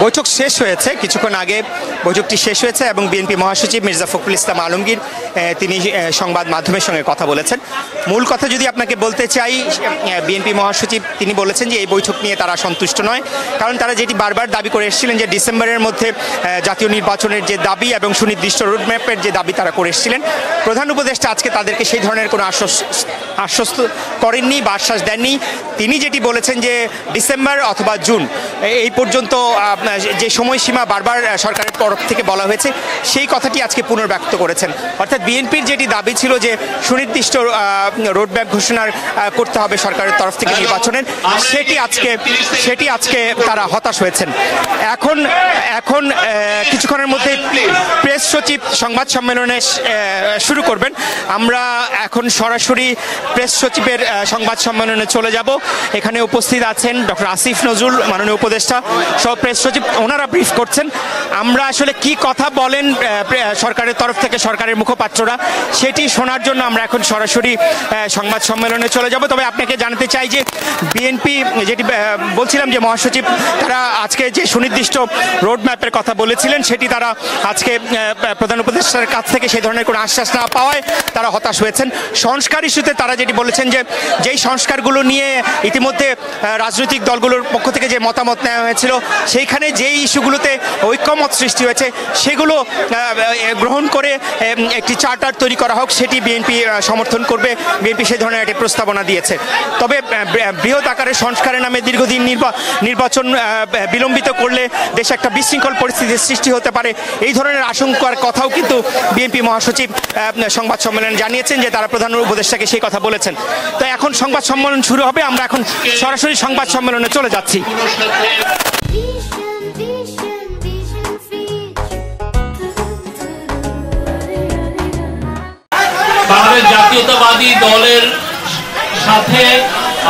বৈঠক শেষ হয়েছে কিছুক্ষণ আগে বৈঠকটি শেষ হয়েছে এবং বিএনপি মহাসচিব মির্জা ফখরুল ইসলাম আলমগীর তিনি সংবাদ মাধ্যমের সঙ্গে কথা বলেছেন। মূল কথা যদি আপনাকে বলতে চাই, বিএনপি মহাসচিব তিনি বলেছেন যে এই বৈঠক নিয়ে তারা সন্তুষ্ট নয়, কারণ তারা যেটি বারবার দাবি করে এসেছিলেন যে ডিসেম্বরের মধ্যে জাতীয় নির্বাচনের যে দাবি এবং সুনির্দিষ্ট রোডম্যাপের যে দাবি তারা করে এসেছিলেন, প্রধান উপদেষ্টা আজকে তাদেরকে সেই ধরনের কোনো আশ্বস্ত করেননি বা আশ্বাস দেননি। তিনি যেটি বলেছেন যে ডিসেম্বর অথবা জুন এই পর্যন্ত যে সময়সীমা বারবার সরকারের তরফ থেকে বলা হয়েছে সেই কথাটি আজকে পুনর্ব্যক্ত করেছেন। অর্থাৎ বিএনপির যেটি দাবি ছিল যে সুনির্দিষ্ট রোডম্যাপ ঘোষণা করতে হবে সরকারের তরফ থেকে নির্বাচনের, সেটি আজকে তারা হতাশ হয়েছেন। এখন কিছুক্ষণের মধ্যে প্রেস সচিব সংবাদ সম্মেলনে শুরু করবেন। আমরা এখন সরাসরি প্রেস সচিবের সংবাদ সম্মেলনে চলে যাব। এখানে উপস্থিত আছেন ডক্টর আসিফ নজরুল, মাননীয় উপদেষ্টা সহ প্রেস সচিব, ওনারা ব্রিফ করছেন। আমরা আসলে কি কথা বলেন সরকারের তরফ থেকে সরকারের মুখপাত্ররা সেটি শোনার জন্য আমরা এখন সরাসরি সংবাদ সম্মেলনে চলে যাব। তবে আপনাকে জানাতে চাই যে বিএনপি যেটি বলছিলাম যে মহাসচিব তারা আজকে যে সুনির্দিষ্ট রোডম্যাপের কথা বলেছিলেন সেটি তারা আজকে প্রধান উপদেষ্টার কাছ থেকে সেই ধরনের কোনো আশ্বাস না পাওয়ায় তারা হতাশ হয়েছেন। সংস্কার ইস্যুতে তারা যেটি বলেছেন যে যেই সংস্কারগুলো নিয়ে ইতিমধ্যে রাজনৈতিক দলগুলোর পক্ষ থেকে যে মতামত নেওয়া হয়েছিল সেইখানে যেই ইস্যুগুলোতে ঐক্যমত সৃষ্টি হয়েছে সেগুলো গ্রহণ করে একটি চার্টার তৈরি করা হোক, সেটি বিএনপি সমর্থন করবে। বিএনপি সেই ধরনের একটি প্রস্তাবনা দিয়েছে। তবে বৃহৎ আকারে সংস্কারের নামে দীর্ঘদিন নির্বাচন বিলম্বিত করলে দেশে একটা বিশৃঙ্খল পরিস্থিতির সৃষ্টি হতে পারে, এই ধরনের আশঙ্কার কথাও কিন্তু বিএনপি মহাসচিব সংবাদ সম্মেলনে জানিয়েছেন যে তারা প্রধান উপদেষ্টাকে সেই কথা বলেছেন। তো এখন সংবাদ সম্মেলন শুরু হবে, আমরা এখন সরাসরি সংবাদ সম্মেলনে চলে যাচ্ছি। বাংলাদেশ জাতীয়তাবাদী দলের সাথে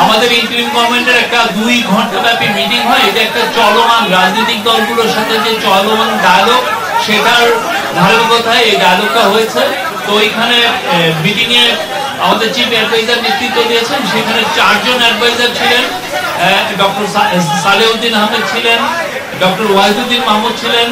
আমাদের ইন্টারিম গভর্নমেন্টের একটা 2 ঘন্টা ব্যাপী মিটিং হয়। এটা একটা চলমান রাজনৈতিক দলগুলোর সাথে যে চলমান ডায়ালগ, সেটার ধারাবাহিকতায় এই ডায়ালগটা হয়েছে। তো এখানে মিটিং এ আমাদের চিফ অ্যাডভাইজার নেতৃত্ব দিয়েছেন। সেখানে 4 জন অ্যাডভাইজার ছিলেন। ডক্টর সালেউদ্দিন আহমেদ ছিলেন, ডক্টর ওয়াহিদুদ্দিন মাহমুদ ছিলেন,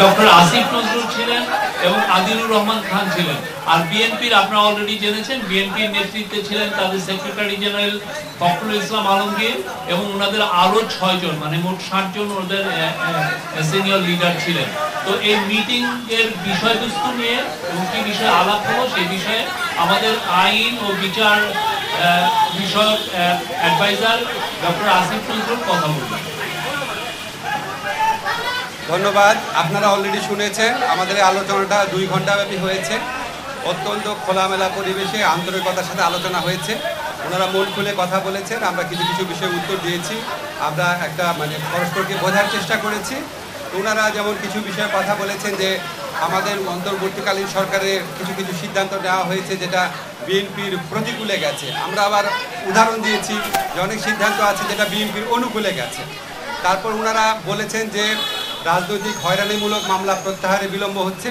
ডক্টর আসিফ নজরুল ছিলেন এবং আদিলুর রহমান খান ছিলেন। আর বিএনপির আপনারা অলরেডি জেনেছেন, বিএনপির নেতৃত্বে ছিলেন তাদের সেক্রেটারি জেনারেল ফখরুল ইসলাম আলমগীর এবং ওনাদের আরো 6 জন, মানে মোট 60 জন ওদের সিনিয়র লিডার ছিলেন। তো এই মিটিং এর বিষয়বস্তু নিয়ে এবং কি বিষয়ে আলাপ হলো সেই বিষয়ে আমাদের আইন ও বিচার বিষয়ক অ্যাডভাইজার ডক্টর আসিফ নজরুল কথা বলবেন। ধন্যবাদ। আপনারা অলরেডি শুনেছেন আমাদের এই আলোচনাটা 2 ঘন্টা ব্যাপী হয়েছে। অত্যন্ত খোলামেলা পরিবেশে আন্তরিকতার সাথে আলোচনা হয়েছে। ওনারা মন খুলে কথা বলেছেন, আমরা কিছু কিছু বিষয়ে উত্তর দিয়েছি, আমরা একটা পরস্পরকে বোঝার চেষ্টা করেছি। ওনারা যেমন কিছু বিষয়ে কথা বলেছেন যে আমাদের অন্তর্বর্তীকালীন সরকারের কিছু কিছু সিদ্ধান্ত নেওয়া হয়েছে যেটা বিএনপির প্রতিকূলে গেছে। আমরা আবার উদাহরণ দিয়েছি যে অনেক সিদ্ধান্ত আছে যেটা বিএনপির অনুকূলে গেছে। তারপর ওনারা বলেছেন যে রাজনৈতিক হয়রানিমূলক মামলা প্রত্যাহারে বিলম্ব হচ্ছে।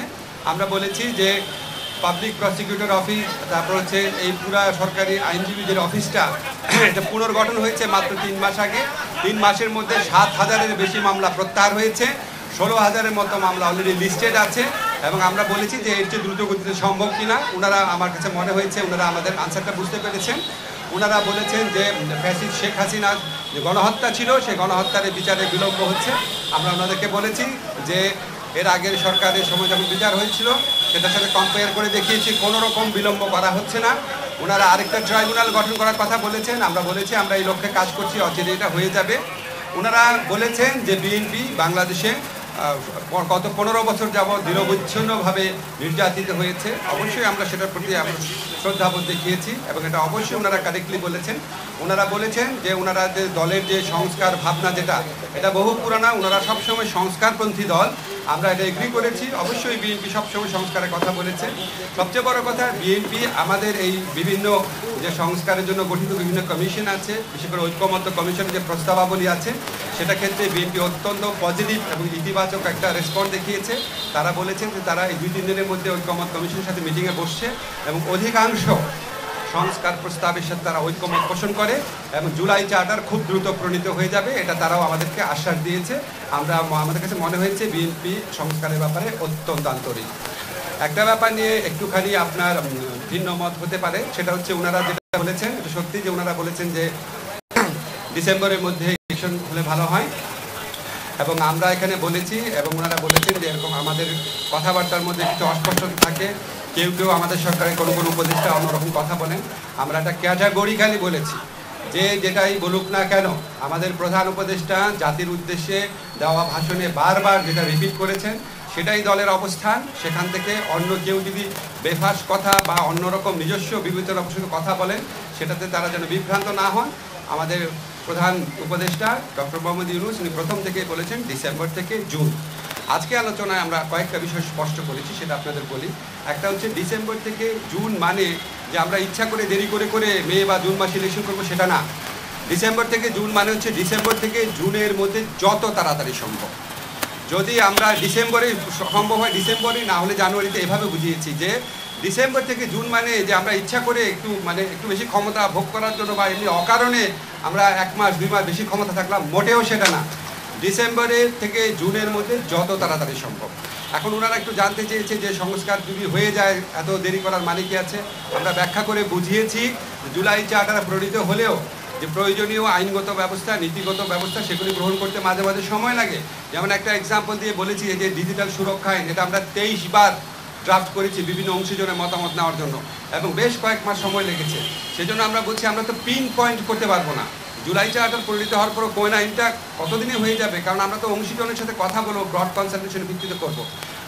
আমরা বলেছি যে পাবলিক প্রসিকিউটর অফিস, তারপর হচ্ছে এই পুরা সরকারি আইনজীবীদের অফিসটা এটা পুনর্গঠন হয়েছে মাত্র 3 মাস আগে। 3 মাসের মধ্যে 7,000-এর বেশি মামলা প্রত্যাহার হয়েছে, 16,000-এর মতো মামলা অলরেডি লিস্টেড আছে। এবং আমরা বলেছি যে এর চেয়ে দ্রুত গতিতে সম্ভব কিনা। ওনারা, আমার কাছে মনে হয়েছে ওনারা আমাদের আনসারটা বুঝতে পেরেছেন। ওনারা বলেছেন যে ফ্যাসিস্ট শেখ হাসিনার যে গণহত্যা ছিল সেই গণহত্যার বিচারে বিলম্ব হচ্ছে। আমরা ওনাদেরকে বলেছি যে এর আগের সরকারের সময় যখন বিচার হয়েছিল সেটার সাথে কম্পেয়ার করে দেখিয়েছি কোনো রকম বিলম্ব করা হচ্ছে না। ওনারা আরেকটা ট্রাইব্যুনাল গঠন করার কথা বলেছেন। আমরা বলেছি আমরা এই লক্ষ্যে কাজ করছি, অচিরে এটা হয়ে যাবে। ওনারা বলেছেন যে বিএনপি বাংলাদেশে গত 15 বছর যাবৎ নিরবচ্ছিন্নভাবে নির্যাতিত হয়েছে। অবশ্যই আমরা সেটার প্রতি আমরা শ্রদ্ধাবোধ দেখিয়েছি এবং এটা অবশ্যই ওনারা কারেক্টলি বলেছেন। ওনারা বলেছেন যে ওনারা যে দলের যে সংস্কার ভাবনা যেটা এটা বহু পুরানা, ওনারা সবসময় সংস্কারপন্থী দল, আমরা এটা এগ্রি করেছি। অবশ্যই বিএনপি সবসময় সংস্কারের কথা বলেছে। সবচেয়ে বড় কথা, বিএনপি আমাদের এই বিভিন্ন যে সংস্কারের জন্য গঠিত বিভিন্ন কমিশন আছে, বিশেষ করে ঐক্যমত্য কমিশনের যে প্রস্তাবাবলী আছে সেটা ক্ষেত্রে বিএনপি অত্যন্ত পজিটিভ এবং ইতিবাচক একটা রেসপন্স দেখিয়েছে। তারা বলেছেন যে তারা এই 2-3 দিনের মধ্যে ঐক্যমত কমিশনের সাথে মিটিংয়ে বসছে এবং অধিকাংশ সংস্কার প্রস্তাবের সাথে তারা ঐক্যমত পোষণ করে এবং জুলাই চার্টার খুব দ্রুত প্রণীত হয়ে যাবে, এটা তারাও আমাদেরকে আশ্বাস দিয়েছে। আমাদের কাছে মনে হয়েছে বিএনপি সংস্কারের ব্যাপারে অত্যন্ত আন্তরিক। একটা ব্যাপার নিয়ে একটুখানি আপনার ভিন্ন মত হতে পারে, সেটা হচ্ছে ওনারা যেটা বলেছেন, এটা সত্যি যে ওনারা বলেছেন যে ডিসেম্বরের মধ্যে ইলেকশন হলে ভালো হয়, এবং আমরা এখানে বলেছি এবং ওনারা বলেছেন যে এরকম আমাদের কথাবার্তার মধ্যে কিছু অস্পষ্টতা থাকে, কেউ কেউ আমাদের সরকারের কোনো কোনো উপদেষ্টা অন্যরকম কথা বলেন। আমরা একটা ক্যাটাগরিক্যালি বলেছি যে যেটাই বলুক না কেন, আমাদের প্রধান উপদেষ্টা জাতির উদ্দেশ্যে দেওয়া ভাষণে বারবার যেটা রিপিট করেছেন সেটাই দলের অবস্থান। সেখান থেকে অন্য কেউ যদি বেফাস কথা বা অন্যরকম নিজস্ব বিবেচনা কথা বলেন, সেটাতে তারা যেন বিভ্রান্ত না হন। আমাদের প্রধান উপদেষ্টা ডক্টর মোহাম্মদ ইউনূস উনি প্রথম থেকেই বলেছেন ডিসেম্বর থেকে জুন। আজকে আলোচনায় আমরা কয়েকটা বিষয় স্পষ্ট করেছি, সেটা আপনাদের বলি। একটা হচ্ছে ডিসেম্বর থেকে জুন মানে যে আমরা ইচ্ছা করে দেরি করে করে মে বা জুন মাসে ইলেকশন করবো, সেটা না। ডিসেম্বর থেকে জুন মানে হচ্ছে ডিসেম্বর থেকে জুনের মধ্যে যত তাড়াতাড়ি সম্ভব। যদি আমরা ডিসেম্বরে সম্ভব হয় ডিসেম্বরে, না হলে জানুয়ারিতে, এভাবে বুঝিয়েছি যে ডিসেম্বর থেকে জুন মানে যে আমরা ইচ্ছা করে একটু বেশি ক্ষমতা ভোগ করার জন্য বা এমনি অকারণে আমরা 1 মাস 2 মাস বেশি ক্ষমতা থাকলাম, মোটেও সেটা না। ডিসেম্বরের থেকে জুনের মধ্যে যত তাড়াতাড়ি সম্ভব। এখন ওনারা একটু জানতে চেয়েছে যে সংস্কার যদি হয়ে যায় এত দেরি করার মানে কি আছে। আমরা ব্যাখ্যা করে বুঝিয়েছি জুলাই চার্টার প্রণীত হলেও যে প্রয়োজনীয় আইনগত ব্যবস্থা, নীতিগত ব্যবস্থা সেগুলি গ্রহণ করতে মাঝে মাঝে সময় লাগে। যেমন একটা এক্সাম্পল দিয়ে বলেছি যে ডিজিটাল সুরক্ষা আইন, এটা আমরা 23 বার ড্রাফট করেছি বিভিন্ন অংশীজনের মতামত নেওয়ার জন্য, এবং বেশ কয়েক মাস সময় লেগেছে। সেজন্য আমরা বলছি আমরা তো পিন পয়েন্ট করতে পারবো না। জুলাই চার্টার পরিণত হওয়ার পরও কোন আইনটা কতদিনে হয়ে যাবে, কারণ আমরা তো অংশীজনের সাথে কথা বলবো, ব্রড কনসালটেশনের ভিত্তিতে করবো।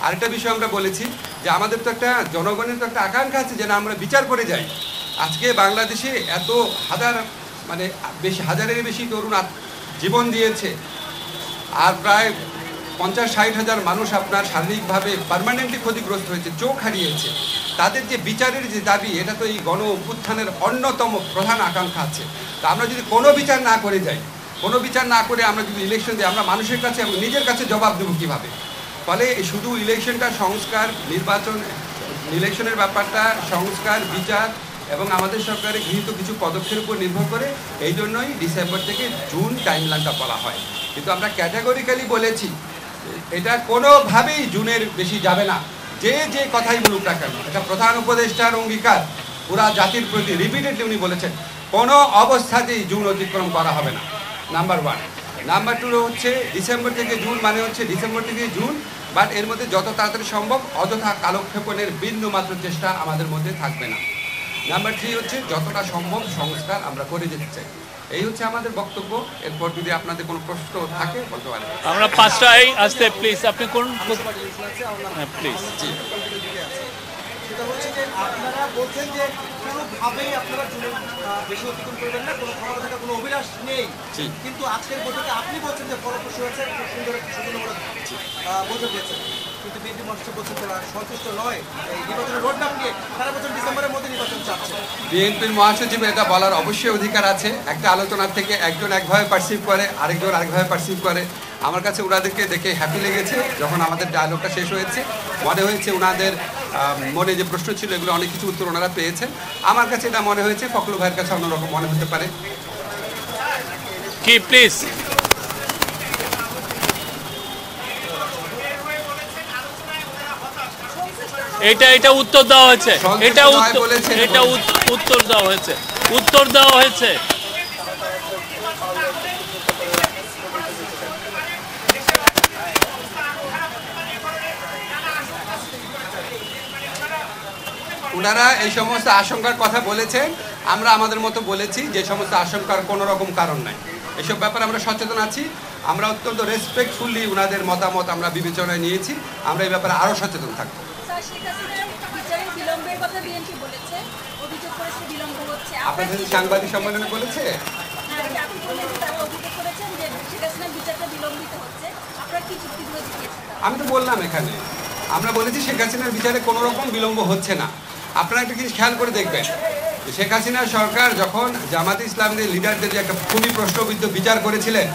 আরেকটা বিষয় আমরা বলেছি যে আমাদের তো একটা জনগণের তো একটা আকাঙ্ক্ষা আছে যে না আমরা বিচার করে যাই। আজকে বাংলাদেশে এত হাজারের বেশি তরুণ জীবন দিয়েছে, আর প্রায় 50-60 হাজার মানুষ আপনার শারীরিকভাবে পার্মানেন্টলি ক্ষতিগ্রস্ত হয়েছে, চোখ হারিয়েছে। তাদের যে বিচারের যে দাবি, এটা তো এই গণ অভ্যুত্থানের অন্যতম প্রধান আকাঙ্ক্ষা আছে। তা আমরা যদি কোনো বিচার না করে যাই, কোনো বিচার না করে আমরা যদি ইলেকশন দিই, আমরা মানুষের কাছে এবং নিজের কাছে জবাব দেবো কীভাবে? ফলে শুধু ইলেকশনটা সংস্কার, নির্বাচন, ইলেকশনের ব্যাপারটা সংস্কার, বিচার এবং আমাদের সরকারের গৃহীত কিছু পদক্ষেপের উপর নির্ভর করে। এই জন্যই ডিসেম্বর থেকে জুন টাইমলাইনটা বলা হয়। কিন্তু আমরা ক্যাটাগরিক্যালি বলেছি এটা কোনোভাবেই জুনের বেশি যাবে না, যে যে কথাই বলুক না কেন। এটা প্রধান উপদেষ্টার অঙ্গীকার পুরা জাতির প্রতি, রিপিটেডলি উনি বলেছেন কোনো অবস্থাতেই জুন অতিক্রম করা হবে না, নাম্বার 1। নাম্বার 2 হচ্ছে ডিসেম্বর থেকে জুন মানে হচ্ছে ডিসেম্বর থেকে জুন, বাট এর মধ্যে যত তাড়াতাড়ি সম্ভব অযথা কালক্ষেপণের বিন্দু মাত্র চেষ্টা আমাদের মধ্যে থাকবে না। নাম্বার 3 হচ্ছে যতটা সম্ভব সংস্কার আমরা করে যেতে চাই। এই হচ্ছে আমাদের বক্তব্য। এরপর যদি আপনাদের কোনো প্রশ্ন থাকে বলতে পারেন। আমরা 5টায় আসতে প্লিজ, আপনি কোন প্লিজ। জি, সেটা হচ্ছে যে আপনারা বলছেন যে কোনোভাবেই আপনারা জুনের বেশি অতিক্রম করবেন না, কোনো ক্ষমতা থাকার কোনো অভিলাষ নেই। কিন্তু আজকের বৈঠকে আপনি বলছেন যে ফলপ্রসূ হয়েছে, খুব সুন্দর একটা সুন্দরমূলক বৈঠক দিয়েছেন, কিন্তু বিএনপি মহাসচিব বলছেন তারা সন্তুষ্ট নয়। এই নির্বাচনের রোডম্যাপ নিয়ে সারা বছর ডিসেম্বরের মধ্যে নির্বাচন চাচ্ছে। বিএনপির মহাসচিবের এটা বলার অবশ্যই অধিকার আছে। একটা আলোচনার থেকে একজন একভাবে পারসিভ করে, আরেকজন আরেকভাবে পারসিভ করে। আমার কাছে ওনাদেরকে দেখে হ্যাপি লেগেছে। যখন আমাদের ডায়লগটা শেষ হয়েছে মনে হয়েছে ওনাদের মনে যে প্রশ্ন ছিল এগুলো অনেক কিছু উত্তর ওনারা পেয়েছেন। আমার কাছে এটা মনে হয়েছে, ফখরুল ভাইয়ের কাছে অন্যরকম মনে হতে পারে। কি প্লিজ, এটা উত্তর দেওয়া হয়েছে, এটা উত্তর দেওয়া হয়েছে, উত্তর দেওয়া হয়েছে। ওনারা এই সমস্ত আশঙ্কার কথা বলেছেন, আমরা আমাদের মতো বলেছি যে সমস্ত আশঙ্কার কোনো রকম কারণ নাই। এসব ব্যাপারে আমরা সচেতন আছি। আমরা অত্যন্ত রেসপেক্টফুলি ওনাদের মতামত আমরা বিবেচনায় নিয়েছি। আমরা এই ব্যাপারে আরও সচেতন থাকবো। আপনাদের সাংবাদিক সম্মেলনে বলেছে, আমি তো বললাম এখানে, আমরা বলেছি শেখ হাসিনার বিচারে কোনো রকম বিলম্ব হচ্ছে না। আপনারা একটা জিনিস খেয়াল করে দেখবেন, শেখ হাসিনার সরকার যখন জামাতে ইসলামীদের লিডারদের যে একটা খুবই প্রশ্নবিদ্ধ বিচার করেছিলেন,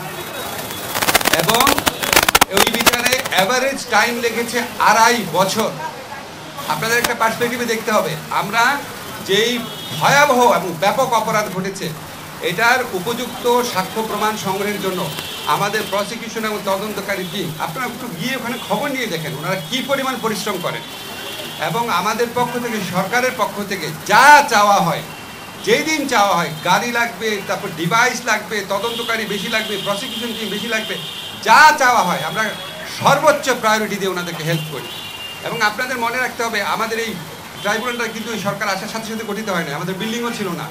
এবং ওই বিচারে অ্যাভারেজ টাইম লেগেছে 2.5 বছর। আপনাদের একটা পার্সপেক্টিভে দেখতে হবে, আমরা যেই ভয়াবহ এবং ব্যাপক অপরাধ ঘটেছে, এটার উপযুক্ত সাক্ষ্য প্রমাণ সংগ্রহের জন্য আমাদের প্রসিকিউশন এবং তদন্তকারী টিম, আপনারা একটু গিয়ে ওখানে খবর নিয়ে দেখেন ওনারা কী পরিমাণ পরিশ্রম করেন। এবং আমাদের পক্ষ থেকে, সরকারের পক্ষ থেকে যা চাওয়া হয়, যেই দিন চাওয়া হয়, গাড়ি লাগবে, তারপর ডিভাইস লাগবে, তদন্তকারী বেশি লাগবে, প্রসিকিউশন টিম বেশি লাগবে, যা চাওয়া হয় আমরা সর্বোচ্চ প্রায়োরিটি দিয়ে ওনাদেরকে হেল্প করি। এবং আপনাদের মনে রাখতে হবে, আমাদের এই ট্রাইব্যুনালটা কিন্তু এই সরকার আসার সাথে সাথে গঠিত হয় না, আমাদের বিল্ডিংও ছিল না,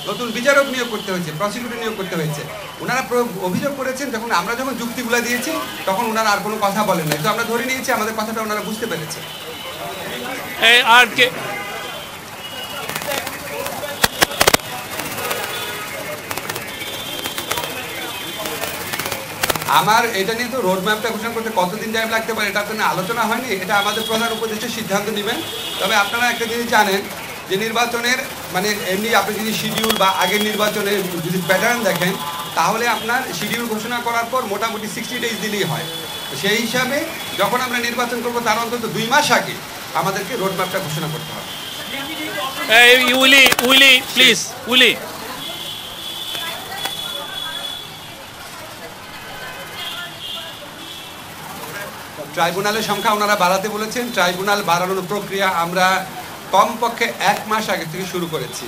নতুন বিচারক নিয়োগ করতে হয়েছে, প্রসিকিউটর নিয়োগ করতে হয়েছে। ওনারা অভিযোগ করেছেন, আমরা যখন যুক্তিগুলো দিয়েছি তখন ওনারা আর কোনো কথা বলেন না, তো আমরা ধরে নিয়েছি আমাদের কথাটা ওনারা বুঝতে পেরেছে। আর কে আমার এটা নিয়ে তো রোড ম্যাপটা ঘোষণা করতে কতদিন টাইম লাগতে পারে এটা কোনো আলোচনা হয়নি, এটা আমাদের প্রধান উপদেষ্টা সিদ্ধান্ত নেবেন। তবে আপনারা একটা জিনিস জানেন যে নির্বাচনের মানে এমনি আপনি যদি শিডিউল বা আগের নির্বাচনের যদি প্যাটার্ন দেখেন, তাহলে আপনার শিডিউল ঘোষণা করার পর মোটামুটি 60 ডেজ দিলেই হয়। সেই হিসাবে যখন আমরা নির্বাচন করবো তার অন্তত 2 মাস আগে আমাদেরকে রোড ম্যাপটা ঘোষণা করতে হবে। উইলি প্লিজ, উইলি ট্রাইব্যুনালের সংখ্যা ওনারা বাড়াতে বলেছেন, ট্রাইব্যুনাল বাড়ানোর প্রক্রিয়া আমরা কমপক্ষে 1 মাস আগে থেকে শুরু করেছি।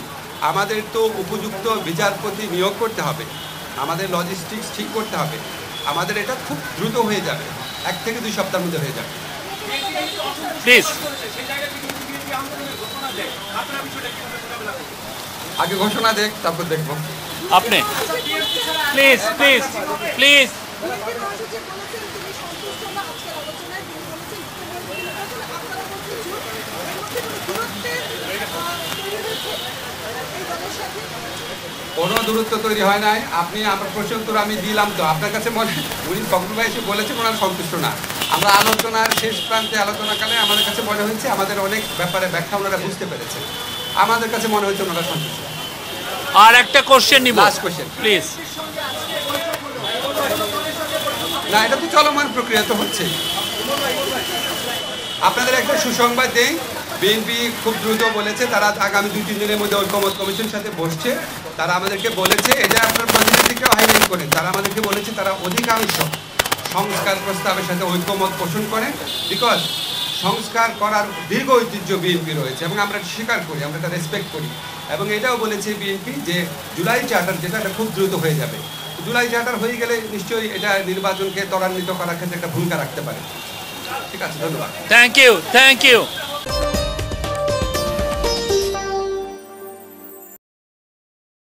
আমাদের তো উপযুক্ত বিচারপতি নিয়োগ করতে হবে, আমাদের লজিস্টিক্স ঠিক করতে হবে, আমাদের এটা খুব দ্রুত হয়ে যাবে, 1 থেকে 2 সপ্তাহের মধ্যে হয়ে যাবে। প্লিজ আগে ঘোষণা দেখ, তারপর দেখবো। আপনি প্লিজ প্লিজ প্লিজ কোনো দূরত্ব তৈরি হয় নাই। আপনি আমার প্রশ্ন উত্তর আমি দিলাম, তো আপনার কাছে মনে উনি ফখরুল ভাই এসে বলেছেন ওনার সন্তুষ্ট না। আমরা আলোচনার শেষ প্রান্তে আলোচনাকালে আমাদের কাছে মনে হয়েছে আমাদের অনেক ব্যাপারে ব্যাখ্যা ওনারা বুঝতে পেরেছেন, আমাদের কাছে মনে হয়েছে ওনারা সন্তুষ্ট। আর একটা কোশ্চেন নিব, লাস্ট কোশ্চেন প্লিজ। না, এটা তো চলমান প্রক্রিয়া তো হচ্ছে। আপনাদের একটা সুসংবাদ দেই, বিএনপি খুব দ্রুত বলেছে তারা আগামী 2-3 দিনের মধ্যে ঐকমত্য কমিশনের সাথে বসছে। তারা আমাদেরকে বলেছে, এটা আপনার প্রতিনিধিকেও হাইলাইট করেন, তারা আমাদেরকে বলেছে তারা অধিকাংশ সংস্কার প্রস্তাবের সাথে ঐকমত পোষণ করেন, বিকজ সংস্কার করার দীর্ঘ ঐতিহ্য বিএনপি রয়েছে এবং আমরা স্বীকার করি, আমরা এটা রেসপেক্ট করি। এবং এটাও বলেছে বিএনপি যে জুলাই চার্টার যেটা এটা খুব দ্রুত হয়ে যাবে। জুলাই চার্টার হয়ে গেলে নিশ্চয়ই এটা নির্বাচনকে ত্বরান্বিত করার ক্ষেত্রে একটা ভূমিকা রাখতে পারে। ঠিক আছে, ধন্যবাদ। Thank you.